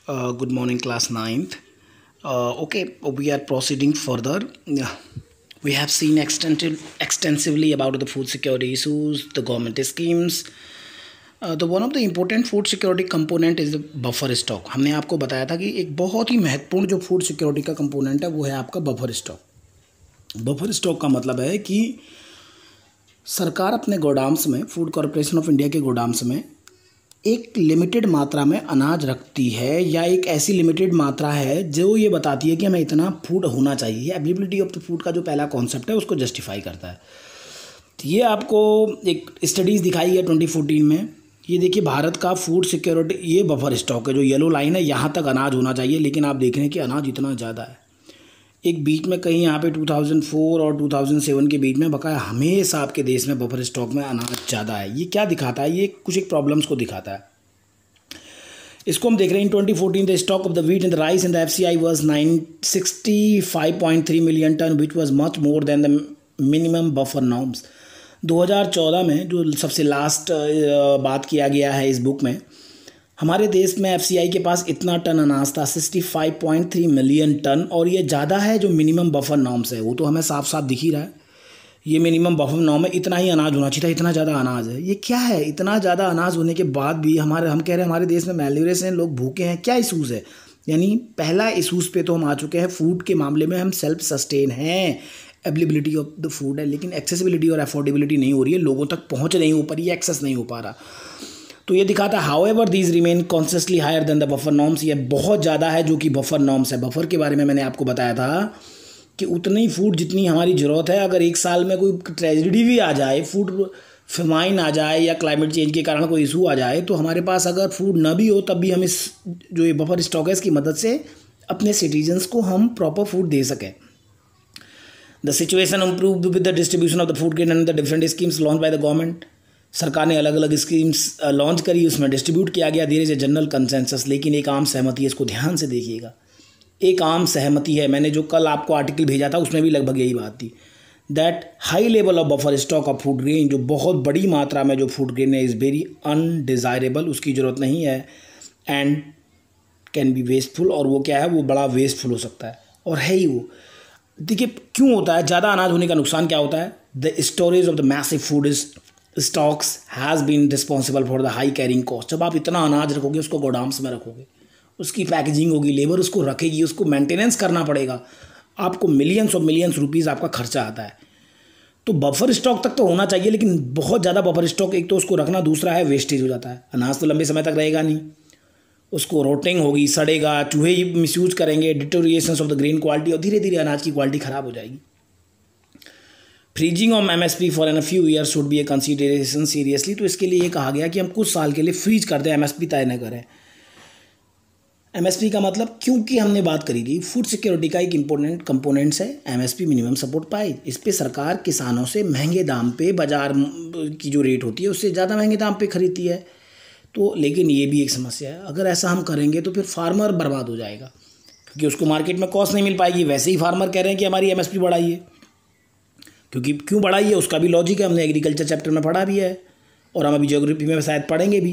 Good morning, class ninth. Okay, we are proceeding further. Yeah, we have seen extensively about the food security issues, the government schemes. The one of the important food security component is the buffer stock. हमने आपको बताया था कि एक बहुत ही महत्वपूर्ण जो food security का कंपोनेंट है वो है आपका बफर स्टॉक। बफर स्टॉक का मतलब है कि सरकार अपने गोडाम्स में, फूड कॉरपोरेशन ऑफ इंडिया के गोडाम्स में एक लिमिटेड मात्रा में अनाज रखती है, या एक ऐसी लिमिटेड मात्रा है जो ये बताती है कि हमें इतना फूड होना चाहिए। अवेलेबिलिटी ऑफ द फूड का जो पहला कॉन्सेप्ट है उसको जस्टिफाई करता है। तो ये आपको एक स्टडीज़ दिखाई है 2014 में। ये देखिए, भारत का फूड सिक्योरिटी, ये बफर स्टॉक है, जो येलो लाइन है, यहाँ तक अनाज होना चाहिए, लेकिन आप देख रहे हैं कि अनाज इतना ज़्यादा है। एक बीच में कहीं यहाँ पे 2004 और 2007 के बीच में बकाया हमेशा आपके देश में बफर स्टॉक में अनाज ज़्यादा है। ये क्या दिखाता है? ये कुछ एक प्रॉब्लम्स को दिखाता है। इसको हम देख रहे हैं in 2014 the stock of the wheat and the rice in the FCI was 965.3 million ton which was much more than the minimum buffer norms. 2014 में जो सबसे लास्ट बात किया गया है इस बुक में, हमारे देश में FCI के पास इतना टन अनाज था, 65.3 मिलियन टन, और ये ज़्यादा है जो मिनिमम बफर नॉर्म्स है। वो तो हमें साफ साफ दिख ही रहा है, ये मिनिमम बफर नॉर्म है, इतना ही अनाज होना चाहिए था, इतना ज़्यादा अनाज है। ये क्या है? इतना ज़्यादा अनाज होने के बाद भी हम कह रहे हैं हमारे देश में मैलन्यूट्रिशन हैं, लोग भूखे हैं। क्या इशूज़ है? यानी पहला इशूज़ पे तो हम आ चुके हैं, फूड के मामले में हम सेल्फ सस्टेन हैं, अवेलेबिलिटी ऑफ द फूड है, लेकिन एक्सेसिबिलिटी और अफोर्डेबिलिटी नहीं हो रही है, लोगों तक पहुँच नहीं हो पा रही है, एक्सेस नहीं हो पा रहा। तो ये दिखाता है however these remain consciously higher than the buffer norms. ये बहुत ज़्यादा है जो कि बफर नॉर्म्स है। बफर के बारे में मैंने आपको बताया था कि उतनी फूड जितनी हमारी ज़रूरत है, अगर एक साल में कोई ट्रेजिडी भी आ जाए, फूड फेमाइन आ जाए या क्लाइमेट चेंज के कारण कोई इशू आ जाए, तो हमारे पास अगर फूड ना भी हो तब भी हम इस जो ये बफर स्टॉक है इसकी मदद से अपने सिटीजन्स को हम प्रॉपर फूड दे सकें। The situation improve with the distribution of the food grain and the different schemes launch by the government. सरकार ने अलग अलग स्कीम्स लॉन्च करी, उसमें डिस्ट्रीब्यूट किया गया धीरे से जनरल कंसेंसस। लेकिन एक आम सहमति है, इसको ध्यान से देखिएगा, एक आम सहमति है। मैंने जो कल आपको आर्टिकल भेजा था उसमें भी लगभग यही बात थी, that high level of buffer stock of food grain, जो बहुत बड़ी मात्रा में जो फूड ग्रेन है, इज़ वेरी अनडिज़ायरेबल, उसकी ज़रूरत नहीं है, एंड कैन बी वेस्टफुल, और वो क्या है, वो बड़ा वेस्टफुल हो सकता है, और है ही वो। देखिए क्यों होता है ज़्यादा अनाज होने का नुकसान क्या होता है? The storage of the massive food stocks has been responsible for the high carrying cost. जब आप इतना अनाज रखोगे, उसको गोडाम्स में रखोगे, उसकी पैकेजिंग होगी, लेबर उसको रखेगी, उसको मेंटेनेंस करना पड़ेगा, आपको मिलियंस रुपीज़ आपका खर्चा आता है। तो बफर स्टॉक तक तो होना चाहिए, लेकिन बहुत ज़्यादा बफर स्टॉक, एक तो उसको रखना, दूसरा है वेस्टेज हो जाता है। अनाज तो लंबे समय तक रहेगा नहीं, उसको रोटिंग होगी, सड़ेगा, चूहे मिसयूज करेंगे, deteriorations of the grain quality, और धीरे धीरे अनाज की क्वालिटी ख़राब हो जाएगी। Freezing of MSP for an few year should be a consideration seriously. तो इसके लिए ये कहा गया कि हम कुछ साल के लिए फ्रीज कर दें, MSP तय न करें। MSP का मतलब, क्योंकि हमने बात करी थी, फूड सिक्योरिटी का एक इम्पोर्टेंट कंपोनेंट्स है MSP, मिनिमम सपोर्ट प्राइस। इस पे सरकार किसानों से महंगे दाम पे, बाजार की जो रेट होती है उससे ज़्यादा महंगे दाम पे खरीदती है। तो लेकिन ये भी एक समस्या है, अगर ऐसा हम करेंगे तो फिर फार्मर बर्बाद हो जाएगा, क्योंकि उसको मार्केट में कॉस्ट नहीं मिल पाएगी। वैसे ही फार्मर कह रहे हैं कि हमारी MSP बढ़ाइए, क्योंकि क्यों बढ़ाइए उसका भी लॉजिक है, हमने एग्रीकल्चर चैप्टर में पढ़ा भी है, और हम अभी ज्योग्राफी में शायद पढ़ेंगे भी,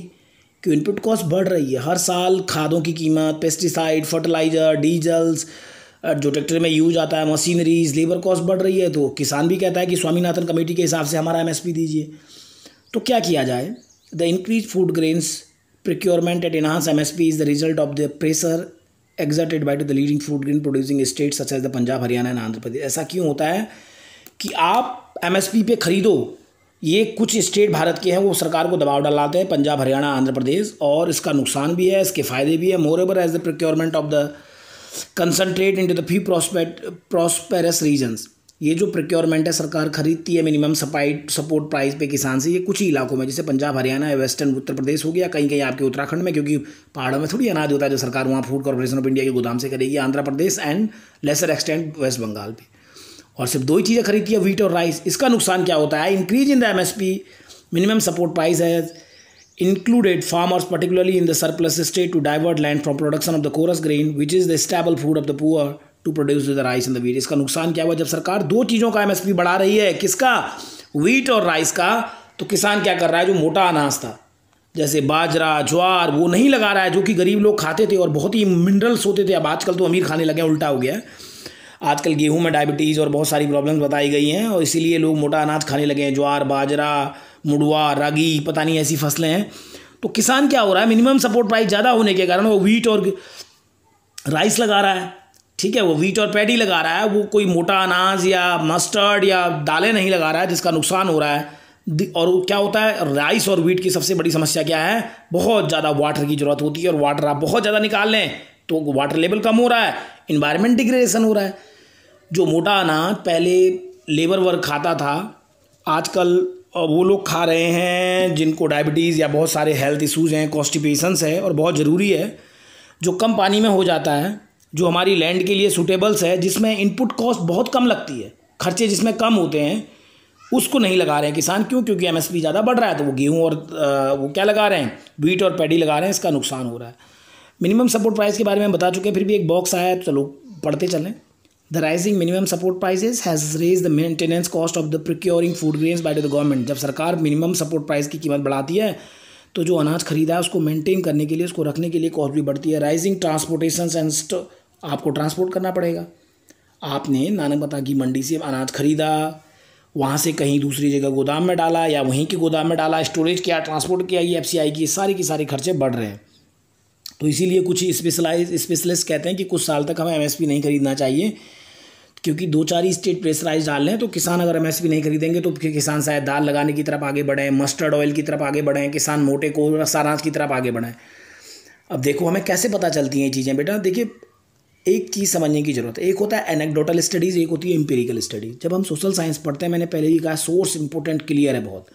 कि इनपुट कॉस्ट बढ़ रही है हर साल। खादों की कीमत, पेस्टिसाइड, फर्टिलाइज़र, डीजल्स, जो ट्रैक्टर में यूज आता है, मशीनरीज, लेबर कॉस्ट बढ़ रही है। तो किसान भी कहता है कि स्वामीनाथन कमेटी के हिसाब से हमारा MSP दीजिए। तो क्या किया जाए? The increase food grains procurement at enhance MSP is the result of the pressure exerted by the leading food grain producing state such as the Punjab, Haryana and Andhra Pradesh. ऐसा क्यों होता है कि आप MSP पे खरीदो? ये कुछ स्टेट भारत के हैं, वो सरकार को दबाव डालाते हैं, पंजाब, हरियाणा, आंध्र प्रदेश, और इसका नुकसान भी है, इसके फ़ायदे भी है। Moreover as the procurement of the concentrate into the few prosperous regions. ये जो प्रोक्योरमेंट है, सरकार खरीदती है मिनिमम सपोर्ट प्राइस पे किसान से, ये कुछ ही इलाकों में, जैसे पंजाब, हरियाणा या वेस्टर्न उत्तर प्रदेश हो गया, कहीं कहीं आपके उत्तराखंड में, क्योंकि पहाड़ों में थोड़ी अनाज होता है जो सरकार वहाँ फूड कॉर्पोरेशन ऑफ इंडिया के गोदाम से करेगी, Andhra Pradesh and lesser extent West Bengal पे। और सिर्फ दो ही चीज़ें खरीदती है, व्हीट और राइस। इसका नुकसान क्या होता है? Increase in the MSP minimum support price has included farmers particularly in the surplus state to divert land from production of the coarse grain which is the staple food of the poor to produce the rice and the wheat। इसका नुकसान क्या हुआ? जब सरकार दो चीज़ों का MSP बढ़ा रही है, किसका? व्हीट और राइस का, तो किसान क्या कर रहा है? जो मोटा अनाज था, जैसे बाजरा, ज्वार, वो नहीं लगा रहा है, जो कि गरीब लोग खाते थे और बहुत ही मिनरल्स होते थे। अब आजकल तो अमीर खाने लगे हैं, उल्टा हो गया है। आजकल गेहूं में डायबिटीज़ और बहुत सारी प्रॉब्लम्स बताई गई हैं और इसीलिए लोग मोटा अनाज खाने लगे हैं। ज्वार, बाजरा, मुड़वा, रागी, पता नहीं ऐसी फसलें हैं। तो किसान क्या हो रहा है, मिनिमम सपोर्ट प्राइस ज़्यादा होने के कारण वो वीट और राइस लगा रहा है, ठीक है, वो वीट और पैडी लगा रहा है। वो कोई मोटा अनाज या मस्टर्ड या दालें नहीं लगा रहा है, जिसका नुकसान हो रहा है। और क्या होता है, राइस और वीट की सबसे बड़ी समस्या क्या है, बहुत ज़्यादा वाटर की ज़रूरत होती है और वाटर आप बहुत ज़्यादा निकाल लें तो वाटर लेवल कम हो रहा है, इन्वायरमेंट डिग्रेडेशन हो रहा है। जो मोटा अनाज पहले लेबर वर्क खाता था, आजकल वो लोग खा रहे हैं जिनको डायबिटीज़ या बहुत सारे हेल्थ इश्यूज़ हैं, कॉन्स्टिपेशंस है। और बहुत ज़रूरी है जो कम पानी में हो जाता है, जो हमारी लैंड के लिए सूटेबल्स है, जिसमें इनपुट कॉस्ट बहुत कम लगती है, खर्चे जिसमें कम होते हैं, उसको नहीं लगा रहे हैं किसान। क्यों? क्योंकि एमएसपी ज़्यादा बढ़ रहा है, तो वो गेहूं और वो क्या लगा रहे हैं, वीट और पैडी लगा रहे हैं, इसका नुकसान हो रहा है। मिनिमम सपोर्ट प्राइस के बारे में बता चुके हैं, फिर भी एक बॉक्स आया है, तो चलो पढ़ते चलें। The rising minimum support prices has raise the maintenance cost of the procuring food grains by the government. जब सरकार मिनिमम सपोर्ट प्राइस की कीमत बढ़ाती है तो जो अनाज खरीदा है उसको मेंटेन करने के लिए, उसको रखने के लिए कॉस्ट भी बढ़ती है। राइजिंग ट्रांसपोर्टेशन एंड आपको ट्रांसपोर्ट करना पड़ेगा। आपने नानकमता की मंडी से अनाज खरीदा, वहाँ से कहीं दूसरी जगह गोदाम में डाला या वहीं के गोदाम में डाला, स्टोरेज किया, ट्रांसपोर्ट किया, ये एफसीआई की सारे खर्चे बढ़ रहे हैं। तो इसीलिए कुछ स्पेशलिस्ट कहते हैं कि कुछ साल तक हमें एमएसपी नहीं खरीदना चाहिए, क्योंकि 2-4 स्टेट प्रेशराइज डाल रहे हैं। तो किसान अगर एमएसपी नहीं खरीदेंगे तो फिर किसान शायद दाल लगाने की तरफ आगे बढ़ें, मस्टर्ड ऑयल की तरफ आगे बढ़ें, किसान मोटे को अनाज की तरफ आगे बढ़ें। अब देखो हमें कैसे पता चलती हैं ये चीज़ें बेटा, देखिए एक चीज़ समझने की ज़रूरत है। एक होता है एनेक्डोटल स्टडीज़, एक होती है एम्पिरिकल स्टडीज़। जब हम सोशल साइंस पढ़ते हैं, मैंने पहले ही कहा, सोर्स इंपॉर्टेंट क्लियर है बहुत।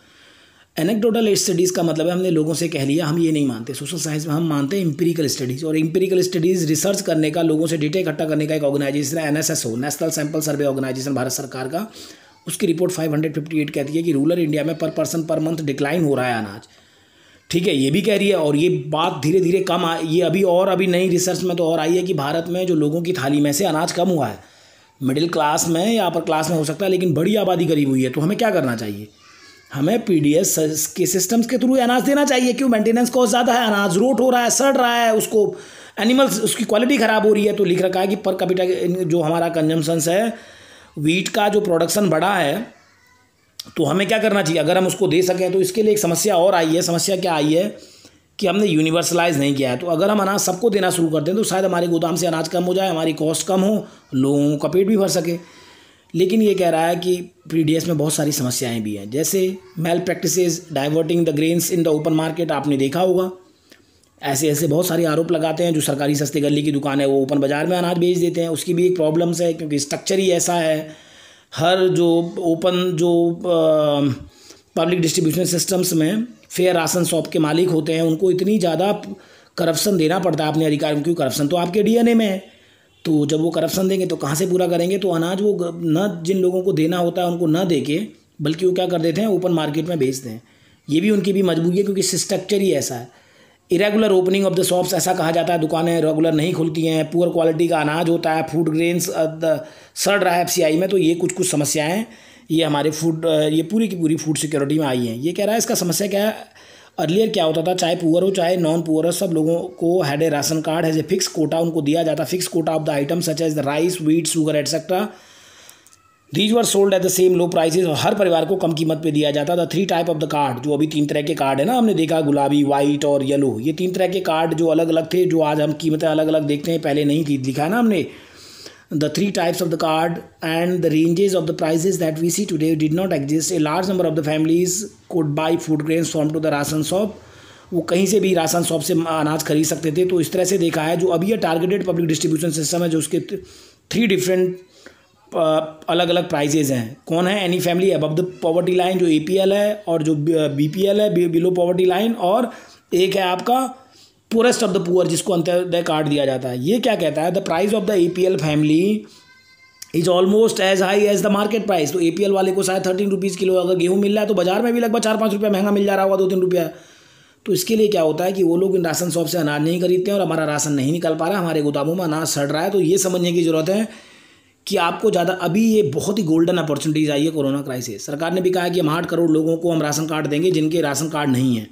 एनेक्डोटल स्टडीज़ का मतलब है हमने लोगों से कह लिया, हम ये नहीं मानते। सोशल साइंस में हम मानते हैं एम्पिरिकल स्टडीज़, और एम्पिरिकल स्टडीज़ रिसर्च करने का, लोगों से डेटा इकट्ठा करने का एक ऑर्गेनाइजेशन है NSSO, national sample survey organisation, Bharat सरकार का। उसकी रिपोर्ट 558 कहती है कि रूरल इंडिया में पर पर्सन पर मंथ डिक्लाइन हो रहा है अनाज, ठीक है, ये भी कह रही है। और ये बात धीरे धीरे कम ये अभी नई रिसर्च में तो और आई है कि भारत में जो लोगों की थाली में से अनाज कम हुआ है, मिडिल क्लास में या अपर क्लास में हो सकता है, लेकिन बड़ी आबादी करीब हुई है। तो हमें क्या करना चाहिए, हमें पीडीएस के सिस्टम्स के थ्रू अनाज देना चाहिए। क्यों? मेंटेनेंस कॉस्ट ज़्यादा है, अनाज रोट हो रहा है, सड़ रहा है, उसको एनिमल्स, उसकी क्वालिटी ख़राब हो रही है। तो लिख रखा है कि पर कैपिटा जो हमारा कंजम्पशंस है, वीट का जो प्रोडक्शन बढ़ा है, तो हमें क्या करना चाहिए अगर हम उसको दे सकें। तो इसके लिए एक समस्या और आई है। समस्या क्या आई है कि हमने यूनिवर्सलाइज नहीं किया है। तो अगर हम अनाज सबको देना शुरू कर दें तो शायद हमारे गोदाम से अनाज कम हो जाए, हमारी कॉस्ट कम हो, लोगों का पेट भी भर सके। लेकिन ये कह रहा है कि पीडीएस में बहुत सारी समस्याएं भी हैं, जैसे malpractices, diverting the grains in the open market. आपने देखा होगा ऐसे बहुत सारे आरोप लगाते हैं। जो सरकारी सस्ते गली की दुकान है वो ओपन बाज़ार में अनाज बेच देते हैं। उसकी भी एक प्रॉब्लम्स है, क्योंकि स्ट्रक्चर ही ऐसा है। हर जो ओपन जो पब्लिक डिस्ट्रीब्यूशन सिस्टम्स में फेयर राशन शॉप के मालिक होते हैं, उनको इतनी ज़्यादा करप्शन देना पड़ता है अपने अधिकारियों। क्योंकि करप्शन तो आपके डीएनए में है। तो जब वो करप्शन देंगे तो कहाँ से पूरा करेंगे। तो अनाज वो न जिन लोगों को देना होता है उनको न दे के, बल्कि वो क्या कर देते हैं, ओपन मार्केट में बेचते हैं। ये भी उनकी भी मजबूरी है, क्योंकि स्ट्रक्चर ही ऐसा है। Irregular opening of the shops, ऐसा कहा जाता है, दुकानें रेगुलर नहीं खुलती हैं, पुअर क्वालिटी का अनाज होता है, फूड ग्रेन्स सड़ रहा है एफसीआई में। तो ये कुछ समस्याएं ये हमारे ये पूरी की पूरी फूड सिक्योरिटी में आई हैं। ये कह रहा है इसका समस्या क्या है। अर्लियर क्या होता था, चाहे पुअर हो चाहे नॉन पुअर हो, सब लोगों को had a ration card, has a fix quota उनको दिया जाता, fix quota of the item such as the rice, wheat, sugar etcetera. These were sold at the same low prices, और हर परिवार को कम कीमत पे दिया जाता। The 3 type of the card, जो अभी 3 तरह के कार्ड है ना, हमने देखा गुलाबी, वाइट और येलो। ये 3 तरह के कार्ड जो अलग अलग थे, जो आज हम कीमतें अलग अलग देखते हैं, पहले नहीं थी, दिखा है ना हमने। The 3 types of the card and the ranges of the prices that we see today did not exist. A large number of the families could buy food grains from to the ration shop. वो कहीं से भी ration shop से अनाज खरीद सकते थे। तो इस तरह से देखा है, जो अभी ये टारगेटेड पब्लिक डिस्ट्रीब्यूशन सिस्टम है, जो उसके 3 डिफरेंट अलग अलग प्राइजेज हैं। कौन है? Any family above the poverty line, जो APL है, और जो BPL है, बिलो पॉवर्टी लाइन, और एक है आपका पुअरेस्ट ऑफ द पुअर, जिसको अंत्योदय कार्ड दिया जाता है। ये क्या कहता है, the price of the APL family is almost as high as the market price. तो APL वाले को शायद 13 रुपीज़ किलो अगर गेहूँ मिल रहा है, तो बाजार में भी लगभग 4-5 रुपये महंगा मिल जा रहा होगा, 2-3 रुपया। तो इसके लिए क्या होता है कि वो लोग इन राशन शॉप से अनाज नहीं खरीदते हैं, और हमारा राशन नहीं निकल पा रहा, हमारे गोदामों में अनाज सड़ रहा है। तो ये समझने की ज़रूरत है कि आपको ज़्यादा, अभी ये बहुत ही गोल्डन अपॉर्चुनिटीज़ आई है कोरोना क्राइसिस। सरकार ने भी कहा है कि हम 8 करोड़ लोगों को हम राशन कार्ड देंगे जिनके राशन कार्ड नहीं है।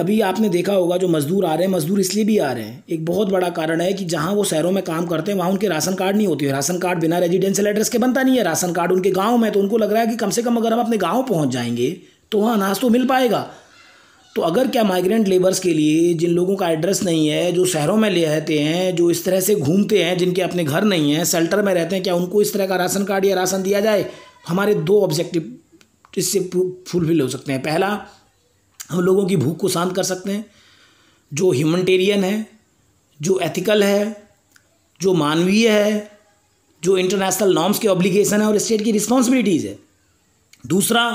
अभी आपने देखा होगा जो मज़दूर आ रहे हैं, मज़दूर इसलिए भी आ रहे हैं, एक बहुत बड़ा कारण है कि जहाँ वो शहरों में काम करते हैं वहाँ उनके राशन कार्ड नहीं होती है। राशन कार्ड बिना रेजिडेंशियल एड्रेस के बनता नहीं है। राशन कार्ड उनके गाँव में, तो उनको लग रहा है कि कम से कम अगर हम अपने गाँव पहुँच जाएंगे तो वहाँ अनाज तो मिल पाएगा। तो अगर क्या माइग्रेंट लेबर्स के लिए, जिन लोगों का एड्रेस नहीं है, जो शहरों में ले रहते हैं, जो इस तरह से घूमते हैं, जिनके अपने घर नहीं हैं, शेल्टर में रहते हैं, क्या उनको इस तरह का राशन कार्ड या राशन दिया जाए? हमारे 2 ऑब्जेक्टिव इससे फुलफिल हो सकते हैं। पहला, हम लोगों की भूख को शांत कर सकते हैं। जो ह्यूमैनिटेरियन है, जो एथिकल है, जो मानवीय है, जो इंटरनेशनल नॉर्म्स के ऑब्लिगेशन है और स्टेट की रिस्पॉन्सिबिलिटीज़ है। दूसरा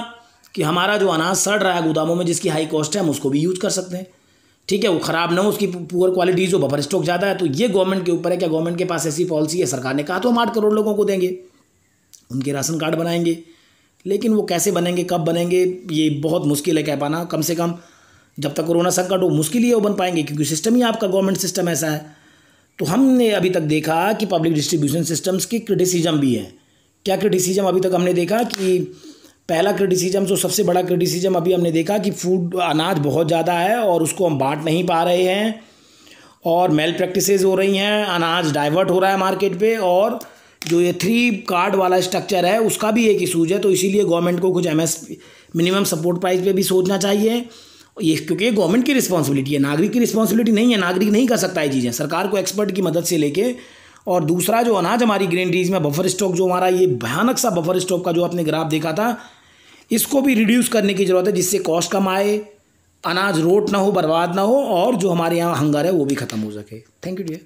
कि हमारा जो अनाज सड़ रहा है गोदामों में, जिसकी हाई कॉस्ट है, हम उसको भी यूज़ कर सकते हैं। ठीक है, वो ख़राब ना हो, उसकी पुअर क्वालिटी, जो बफर स्टॉक ज़्यादा है, तो ये गवर्नमेंट के ऊपर है। क्या गवर्नमेंट के पास ऐसी पॉलिसी है? सरकार ने कहा तो हम 8 करोड़ लोगों को देंगे, उनके राशन कार्ड बनाएंगे। लेकिन वो कैसे बनेंगे, कब बनेंगे, ये बहुत मुश्किल है कह पाना। कम से कम जब तक कोरोना संकट हो, मुश्किल ही वो बन पाएंगे, क्योंकि सिस्टम ही आपका गवर्नमेंट सिस्टम ऐसा है। तो हमने अभी तक देखा कि पब्लिक डिस्ट्रीब्यूशन सिस्टम्स की क्रिटिसिज्म भी है। क्या क्रिटिसिज्म अभी तक हमने देखा कि पहला क्रिटिसिज्म, जो सबसे बड़ा क्रिटिसिज्म अभी हमने देखा कि अनाज बहुत ज़्यादा है और उसको हम बांट नहीं पा रहे हैं और मेल प्रैक्टिसेस हो रही हैं, अनाज डाइवर्ट हो रहा है मार्केट पे, और जो ये 3 कार्ड वाला स्ट्रक्चर है उसका भी एक इशूज है। तो इसीलिए गवर्नमेंट को कुछ MSP, मिनिमम सपोर्ट प्राइस पे भी सोचना चाहिए। ये क्योंकि ये गवर्नमेंट की रिस्पॉन्सिबिलिटी है, नागरिक की रिस्पॉन्सिबिलिटी नहीं है। नागरिक नहीं कर सकता ये चीज़ें, सरकार को एक्सपर्ट की मदद से लेके। और दूसरा, जो अनाज हमारी ग्रेनरीज में बफर स्टॉक, जो हमारा ये भयानक सा बफर स्टॉक का जो आपने ग्राफ देखा था, इसको भी रिड्यूस करने की ज़रूरत है, जिससे कॉस्ट कम आए, अनाज रोट ना हो, बर्बाद ना हो, और जो हमारे यहाँ हंगर है वो भी ख़त्म हो सके। Thank you dear.